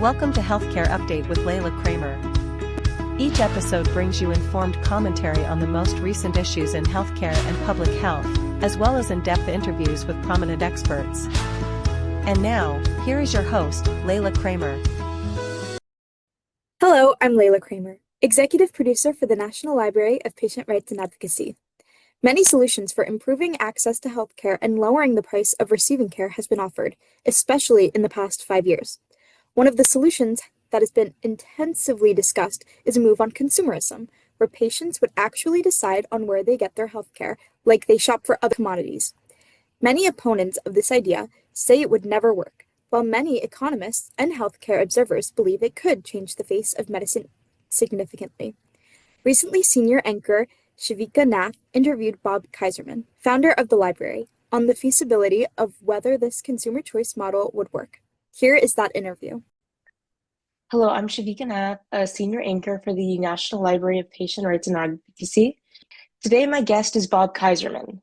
Welcome to Healthcare Update with Layla Kramer. Each episode brings you informed commentary on the most recent issues in healthcare and public health, as well as in-depth interviews with prominent experts. And now, here is your host, Layla Kramer. Hello, I'm Layla Kramer, Executive Producer for the National Library of Patient Rights and Advocacy. Many solutions for improving access to healthcare and lowering the price of receiving care has been offered, especially in the past 5 years. One of the solutions that has been intensively discussed is a move on consumerism, where patients would actually decide on where they get their healthcare, like they shop for other commodities. Many opponents of this idea say it would never work, while many economists and healthcare observers believe it could change the face of medicine significantly. Recently, senior anchor Shivika Nath interviewed Bob Kieserman, founder of the library, on the feasibility of whether this consumer choice model would work. Here is that interview. Hello, I'm Shivika Nath, a senior anchor for the National Library of Patient Rights and Advocacy. Today, my guest is Bob Kieserman,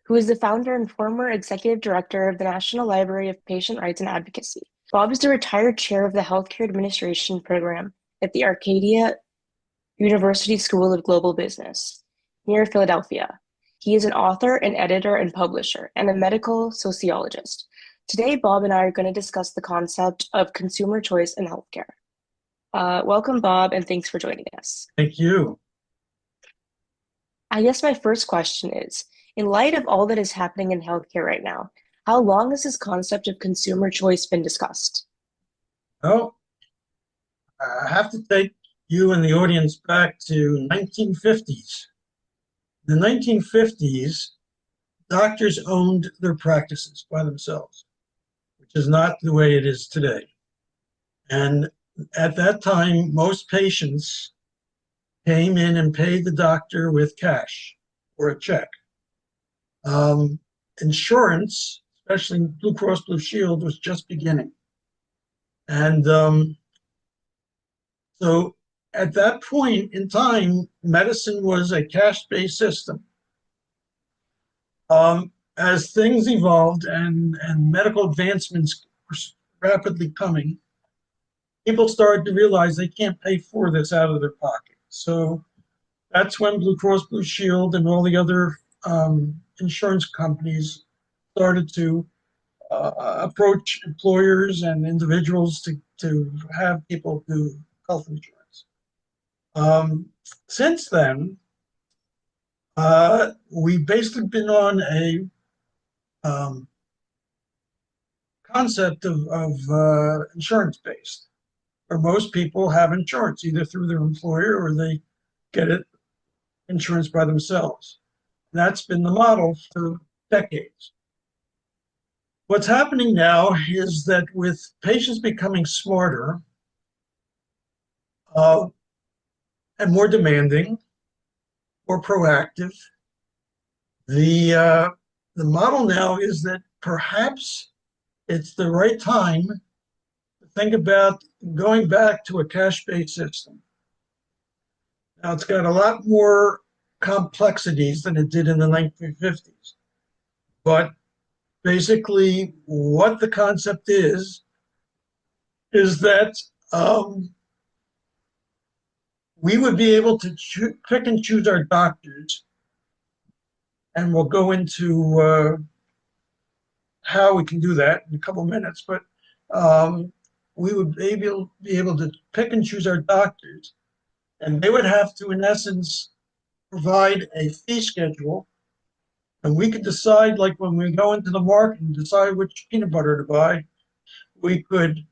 who is the founder and former executive director of the National Library of Patient Rights and Advocacy. Bob is the retired chair of the Healthcare Administration program at the Arcadia University School of Global Business near Philadelphia. He is an author, an editor, and publisher, and a medical sociologist. Today, Bob and I are going to discuss the concept of consumer choice in healthcare. Welcome, Bob, and thanks for joining us. Thank you. I guess my first question is, in light of all that is happening in healthcare right now, how long has this concept of consumer choice been discussed? Well, I have to take you and the audience back to 1950s. In the 1950s, doctors owned their practices by themselves, which is not the way it is today. And at that time, most patients came in and paid the doctor with cash or a check. Insurance, especially Blue Cross Blue Shield, was just beginning. And so at that point in time, medicine was a cash-based system. As things evolved and medical advancements were rapidly coming, people started to realize they can't pay for this out of their pocket. So that's when Blue Cross Blue Shield and all the other insurance companies started to approach employers and individuals to have people do health insurance. Since then, we've basically been on a concept of insurance-based, where most people have insurance either through their employer or they get it insurance by themselves. That's been the model for decades. What's happening now is that with patients becoming smarter and more demanding, more proactive, the model now is that perhaps it's the right time to think about going back to a cash-based system. Now, it's got a lot more complexities than it did in the 1950s. But basically, what the concept is that we would be able to pick and choose our doctors, and we'll go into how we can do that in a couple of minutes, but we would be able to pick and choose our doctors, and they would have to, in essence, provide a fee schedule, and we could decide, like when we go into the market and decide which peanut butter to buy, we could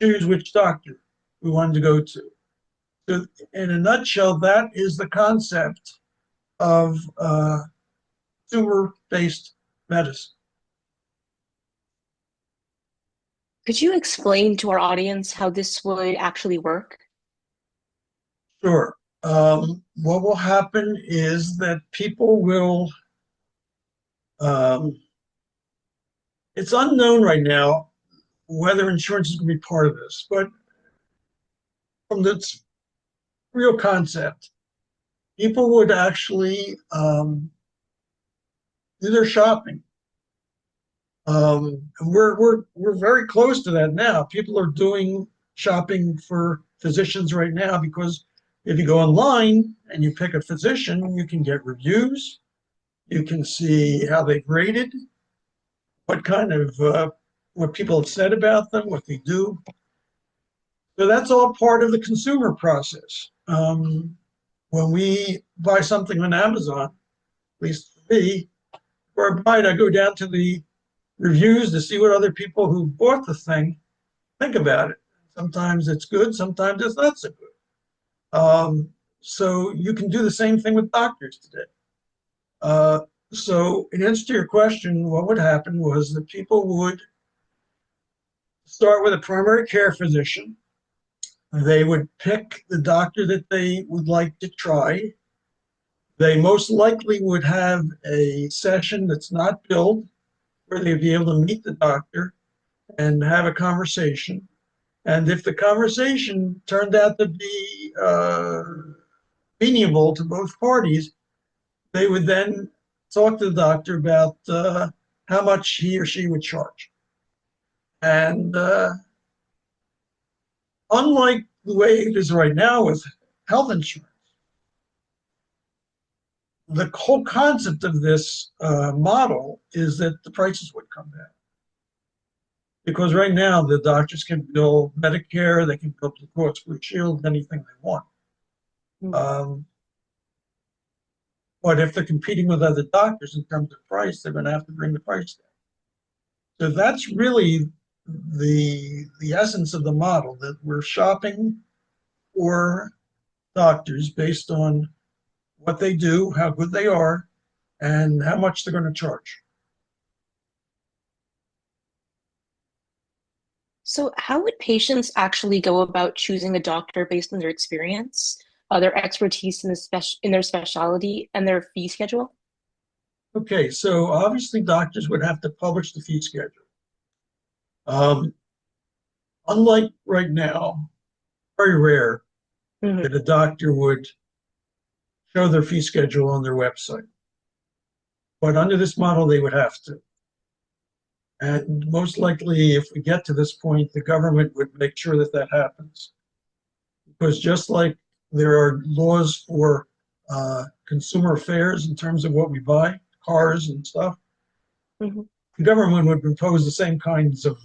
choose which doctor we wanted to go to. So in a nutshell, that is the concept of consumer-based medicine. Could you explain to our audience how this would actually work? Sure. What will happen is that people will, it's unknown right now whether insurance is going to be part of this, but from this real concept, people would actually do their shopping. We're very close to that now. People are doing shopping for physicians right now, because if you go online and you pick a physician, you can get reviews, you can see how they've rated, what kind of what people have said about them, what they do. So that's all part of the consumer process. When we buy something on Amazon, at least for me, or I buy it, I go down to the reviews to see what other people who bought the thing think about it. Sometimes it's good, sometimes it's not so good. So you can do the same thing with doctors today. So in answer to your question, what would happen was that people would start with a primary care physician. They would pick the doctor that they would like to try. They most likely would have a session that's not billed, where they'd be able to meet the doctor and have a conversation. And if the conversation turned out to be amenable to both parties, they would then talk to the doctor about how much he or she would charge. And unlike the way it is right now with health insurance, the whole concept of this model is that the prices would come down. Because right now, the doctors can bill Medicare, they can bill Blue Cross Blue Shield, anything they want. But if they're competing with other doctors in terms of price, they're going to have to bring the price down. So that's really the essence of the model, that we're shopping for doctors based on what they do, how good they are, and how much they're going to charge. So, how would patients actually go about choosing a doctor based on their experience, their expertise in their specialty, and their fee schedule? Okay, so obviously doctors would have to publish the fee schedule. Unlike right now, very rare that a doctor would show their fee schedule on their website. But under this model, they would have to. And most likely, if we get to this point, the government would make sure that that happens. Because just like there are laws for consumer affairs in terms of what we buy, cars and stuff, the government would impose the same kinds of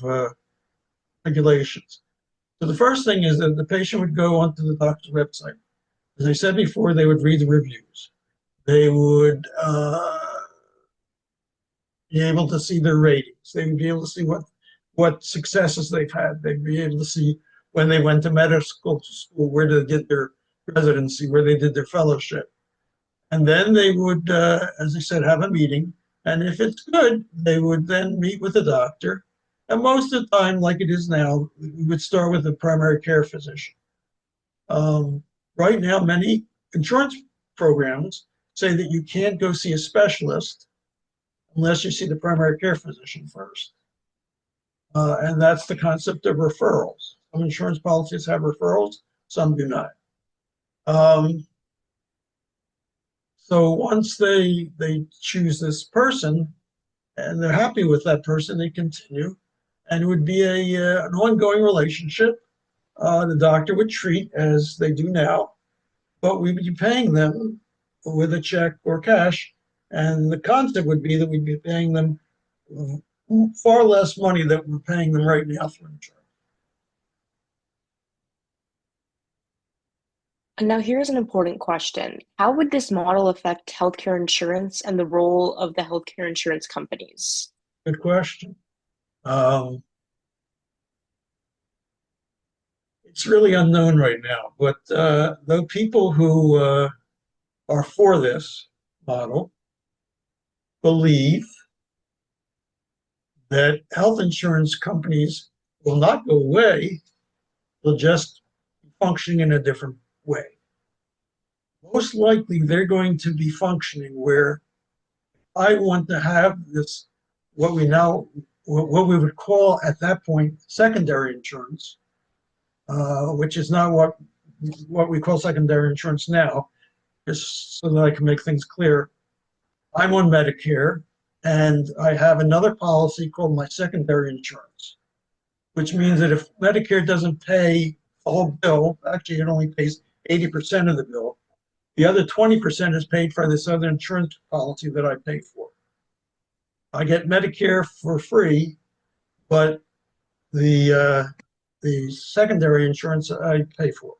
regulations. So the first thing is that the patient would go onto the doctor's website. As I said before, they would read the reviews. They would be able to see their ratings. They would be able to see what successes they've had. They'd be able to see when they went to medical school, where they did their residency, where they did their fellowship. And then they would, as I said, have a meeting. And if it's good, they would then meet with the doctor. And most of the time, like it is now, we would start with a primary care physician. Right now, many insurance programs say that you can't go see a specialist unless you see the primary care physician first. And that's the concept of referrals. Some insurance policies have referrals, some do not. So once they choose this person and they're happy with that person, they continue. And it would be an ongoing relationship. The doctor would treat as they do now, but we would be paying them with a check or cash. And the concept would be that we'd be paying them far less money than we're paying them right now for insurance. And now here's an important question. How would this model affect healthcare insurance and the role of the healthcare insurance companies? Good question. It's really unknown right now, but the people who are for this model believe that health insurance companies will not go away, they'll just function in a different way. Most likely, they're going to be functioning where I want to have this, what we would call at that point secondary insurance, which is not what we call secondary insurance now. Just so that I can make things clear, I'm on Medicare, and I have another policy called my secondary insurance. which means that if Medicare doesn't pay the whole bill, actually it only pays 80% of the bill. The other 20% is paid for this other insurance policy that I pay for. I get Medicare for free, but the secondary insurance I pay for.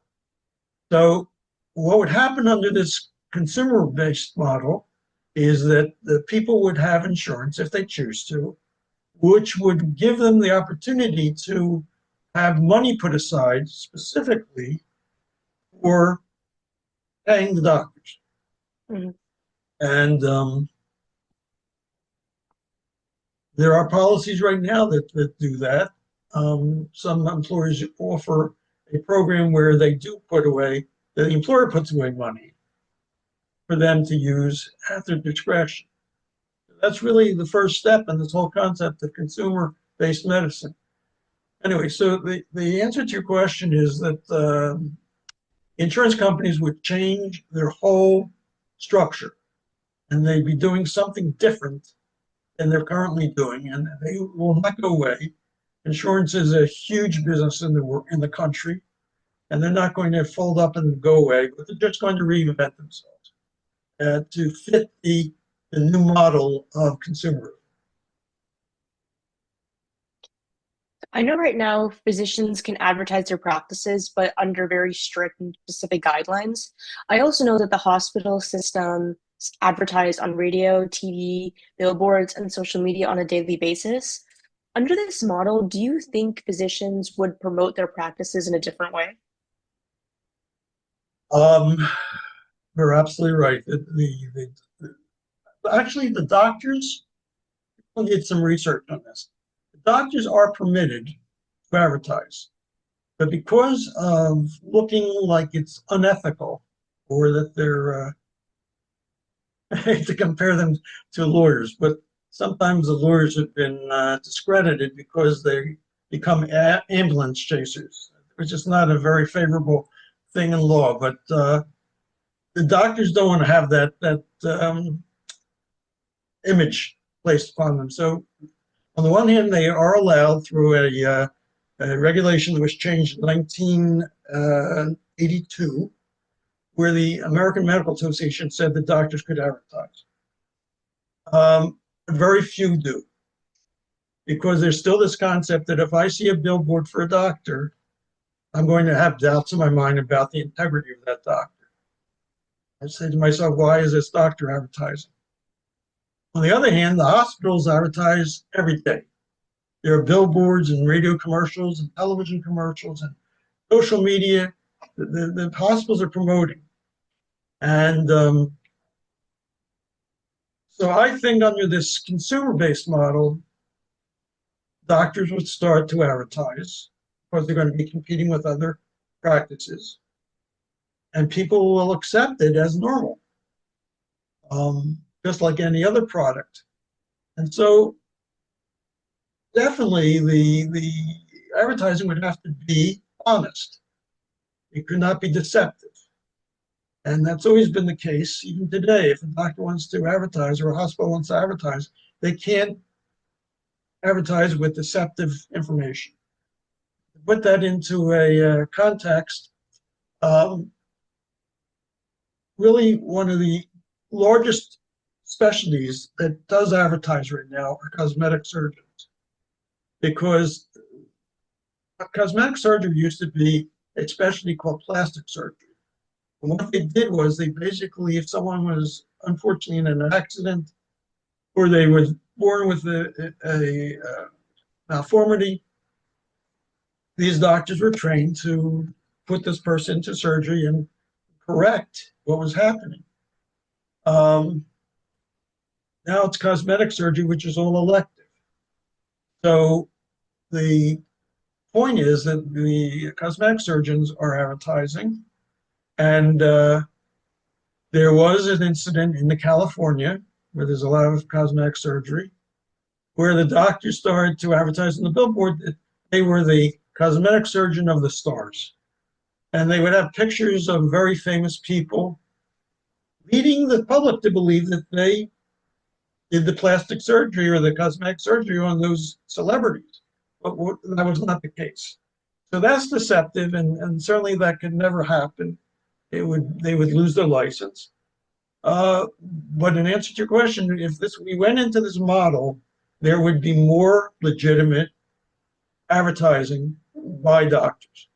So what would happen under this consumer-based model is that the people would have insurance if they choose to, which would give them the opportunity to have money put aside specifically for paying the doctors. Mhm. And there are policies right now that do that. Some employers offer a program where they do put away, the employer puts away money for them to use at their discretion. That's really the first step in this whole concept of consumer-based medicine. Anyway, so the answer to your question is that insurance companies would change their whole structure, and they'd be doing something different than they're currently doing, and they will not go away. Insurance is a huge business in the country, and they're not going to fold up and go away, but they're just going to reinvent themselves to fit the new model of consumerism. I know right now physicians can advertise their practices, but under very strict and specific guidelines. I also know that the hospital system advertise on radio, TV, billboards, and social media on a daily basis. Under this model, do you think physicians would promote their practices in a different way? Um, you're absolutely right. Actually, the doctors, I did some research on this. The doctors are permitted to advertise, but because of looking like it's unethical, or that they're, I hate to compare them to lawyers, but sometimes the lawyers have been discredited because they become ambulance chasers, which is not a very favorable thing in law. But the doctors don't want to have that image placed upon them. So on the one hand, they are allowed through a regulation that was changed in 1982, where the American Medical Association said that doctors could advertise. Very few do, because there's still this concept that if I see a billboard for a doctor, I'm going to have doubts in my mind about the integrity of that doctor. I say to myself, why is this doctor advertising? On the other hand, the hospitals advertise every day. There are billboards and radio commercials and television commercials and social media. The hospitals are promoting. And so I think under this consumer-based model, doctors would start to advertise because they're going to be competing with other practices. And people will accept it as normal, just like any other product. And so definitely the advertising would have to be honest. It could not be deceptive. And that's always been the case, even today. If a doctor wants to advertise or a hospital wants to advertise, they can't advertise with deceptive information. To put that into a context, really one of the largest specialties that does advertise right now are cosmetic surgeons, because cosmetic surgery used to be a specialty called plastic surgery. And what they did was they basically, if someone was unfortunately in an accident or they were born with a malformity, these doctors were trained to put this person into surgery and correct what was happening. Now it's cosmetic surgery, which is all elective. So the point is that the cosmetic surgeons are advertising, and there was an incident in California where there's a lot of cosmetic surgery, where the doctors started to advertise on the billboard that they were the cosmetic surgeon of the stars. And they would have pictures of very famous people, leading the public to believe that they did the plastic surgery or the cosmetic surgery on those celebrities. but that was not the case. So that's deceptive, and certainly that could never happen. They would lose their license. But in answer to your question, if we went into this model, there would be more legitimate advertising by doctors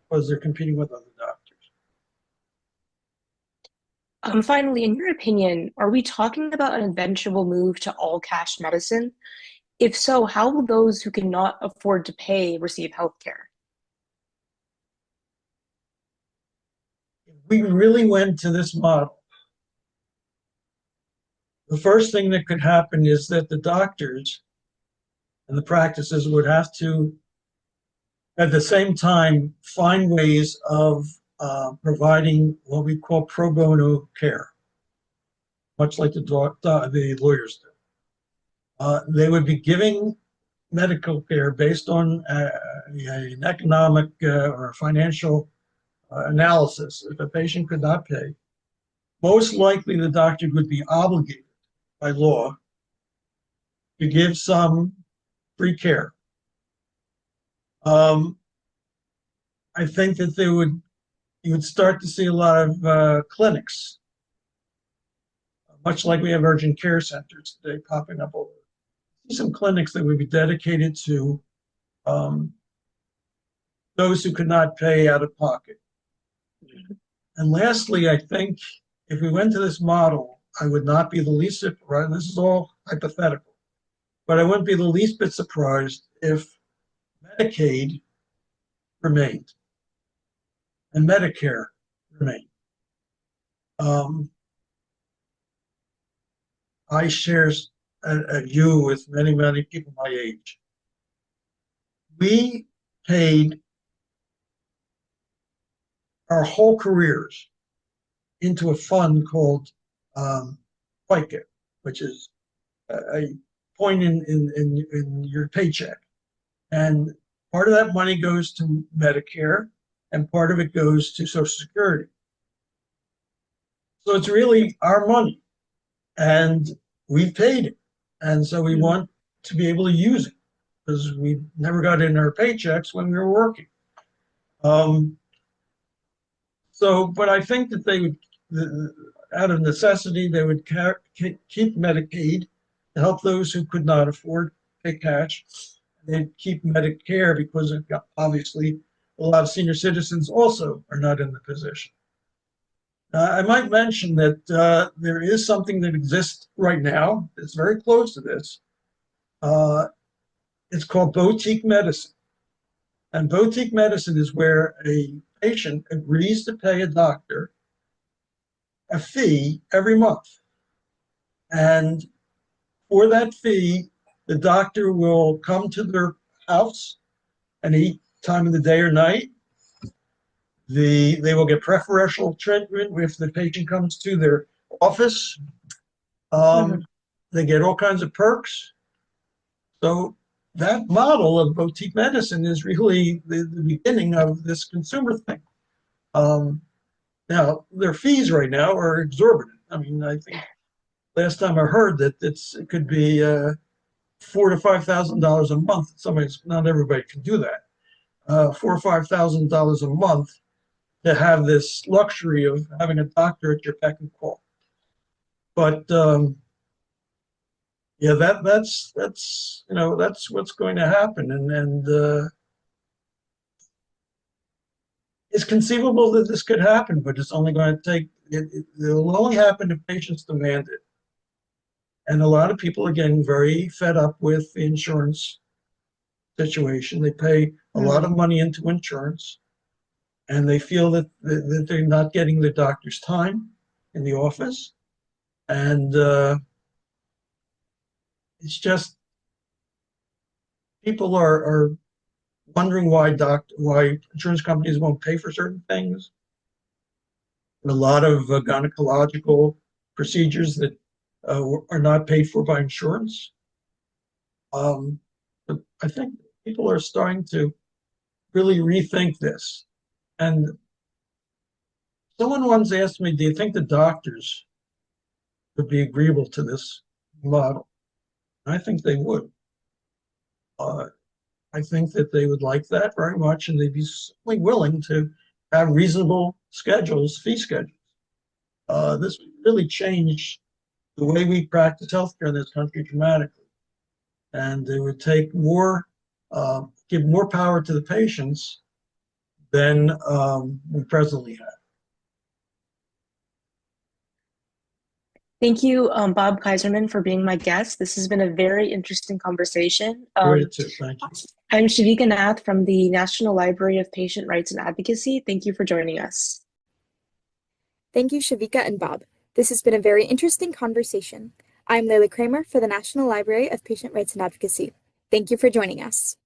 because they're competing with other doctors. Finally, in your opinion, are we talking about an eventual move to all cash medicine? If so, how will those who cannot afford to pay receive healthcare? If we really went to this model, the first thing that could happen is that the doctors and the practices would have to, at the same time, find ways of providing what we call pro bono care, much like the lawyers do. They would be giving medical care based on an economic or financial analysis. If a patient could not pay, most likely the doctor would be obligated by law to give some free care. I think that you would start to see a lot of clinics, much like we have urgent care centers today popping up over. Some clinics that would be dedicated to those who could not pay out of pocket. And lastly, I think if we went to this model, I would not be the least surprised. This is all hypothetical, but I wouldn't be the least bit surprised if Medicaid remained and Medicare remained. I share a view with many, many people my age. We paid our whole careers into a fund called FICA, which is a point in your paycheck. And part of that money goes to Medicare and part of it goes to Social Security. So it's really our money and we paid it. And so we want to be able to use it because we never got in our paychecks when we were working. But I think that they would, out of necessity, they would keep Medicaid to help those who could not afford to pay cash. They'd keep Medicare because obviously a lot of senior citizens also are not in the position. I might mention that there is something that exists right now. It's very close to this. It's called boutique medicine. And boutique medicine is where a patient agrees to pay a doctor a fee every month. And for that fee, the doctor will come to their house any time of the day or night. They will get preferential treatment if the patient comes to their office. They get all kinds of perks. So that model of boutique medicine is really the beginning of this consumer thing. Now, their fees right now are exorbitant. I mean, I think last time I heard that it could be $4,000 to $5,000 a month. Not everybody can do that. $4,000 or $5,000 a month to have this luxury of having a doctor at your beck and call. But yeah, that's what's going to happen, and it's conceivable that this could happen, but it's only going to take. It'll only happen if patients demand it, and a lot of people are getting very fed up with the insurance situation. They pay a lot of money into insurance, and they feel that they're not getting the doctor's time in the office, and it's just people are wondering why insurance companies won't pay for certain things. A lot of gynecological procedures that are not paid for by insurance. But I think people are starting to really rethink this. And someone once asked me, do you think the doctors would be agreeable to this model? And I think they would. I think that they would like that very much, and they'd be certainly willing to have reasonable schedules, fee schedules. This would really change the way we practice healthcare in this country dramatically. And it would take more, give more power to the patients than we presently have. Thank you, Bob Kieserman, for being my guest. This has been a very interesting conversation. Great too. Thank you. I'm Shivika Nath from the National Library of Patient Rights and Advocacy. Thank you for joining us. Thank you, Shivika and Bob. This has been a very interesting conversation. I'm Layla Kramer for the National Library of Patient Rights and Advocacy. Thank you for joining us.